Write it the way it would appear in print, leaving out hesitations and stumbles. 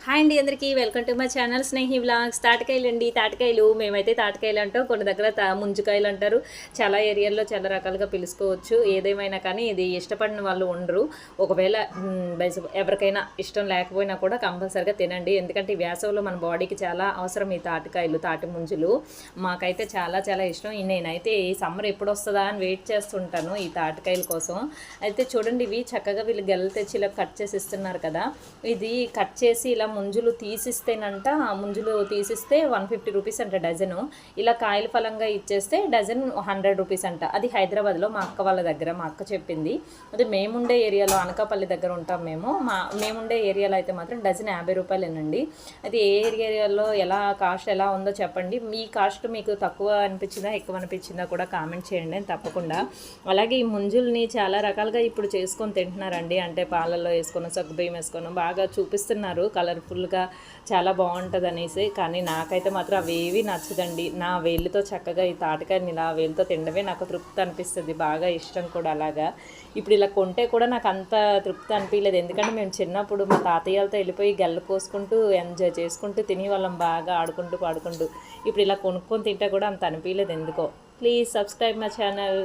Hi అండి అందరికీ welcome to my channel Snehi vlogs. తాటికాయలు అండి, తాటికాయలు. మేమైతే తాటికాయలు అంటాం, కొన్ని దగ్గర ముంజికాయలు అంటారు. చాలా ఏరియాల్లో చాలా రకాలుగా పిలుచుకోవచ్చు. ఏదేమైనా కానీ ఇది ఇష్టపడిన వాళ్ళు ఉండరు. ఒకవేళ ఎవరికైనా ఇష్టం లేకపోయినా కూడా కంపల్సరిగా తినండి. ఎందుకంటే ఈ వేసవిలో మన బాడీకి చాలా అవసరం ఈ తాటికాయలు, తాటి ముంజులు. మాకైతే చాలా చాలా ఇష్టం. నేనైతే ఈ సమ్మర్ ఎప్పుడు వస్తుందా అని వెయిట్ చేస్తుంటాను ఈ తాటికాయల కోసం. అయితే చూడండి, ఇవి చక్కగా వీళ్ళు గెల్ల తెచ్చి ఇలా కట్ చేసి ఇస్తున్నారు కదా. ఇది కట్ చేసి ఇలా ముంజులు తీసిస్తేనంట, ఆ ముంజులు తీసిస్తే 150 రూపీస్ అంట డజను. ఇలా కాయల ఫలంగా ఇచ్చేస్తే డజన్ 100 రూపీస్ అంట. అది హైదరాబాద్లో మా అక్క వాళ్ళ దగ్గర, మా అక్క చెప్పింది. అది మేముండే ఏరియాలో అనకాపల్లి దగ్గర ఉంటాం మేముండే ఏరియాలో అయితే మాత్రం డజన్ 50 రూపాయలేనండి. అది ఏ ఏరియాలో ఎలా కాస్ట్ ఎలా ఉందో చెప్పండి. మీ కాస్ట్ మీకు తక్కువ అనిపించిందా ఎక్కువ అనిపించిందా కూడా కామెంట్ చేయండి తప్పకుండా. అలాగే ఈ ముంజుల్ని చాలా రకాలుగా ఇప్పుడు చేసుకొని తింటున్నారండి. అంటే పాలల్లో వేసుకొని సగ్గుబియ్యం వేసుకొని బాగా చూపిస్తున్నారు కలర్ఫుల్గా, చాలా బాగుంటుంది అనేసి. కానీ నాకైతే మాత్రం అవేవి నచ్చదండి. నా వేళ్ళతో చక్కగా ఈ తాటికాయని ఇలా వేళ్ళతో తినడమే నాకు తృప్తి అనిపిస్తుంది, బాగా ఇష్టం కూడా. అలాగా ఇప్పుడు ఇలా కొంటే కూడా నాకు అంత తృప్తి అనిపించలేదు. ఎందుకంటే మేము చిన్నప్పుడు మా తాతయ్యలతో వెళ్ళిపోయి గెల్ల కోసుకుంటూ ఎంజాయ్ చేసుకుంటూ తినేవాళ్ళం, బాగా ఆడుకుంటూ పాడుకుంటూ. ఇప్పుడు ఇలా కొనుక్కొని తింటే కూడా అంత అనిపించలేదు ఎందుకో. Please subscribe my channel.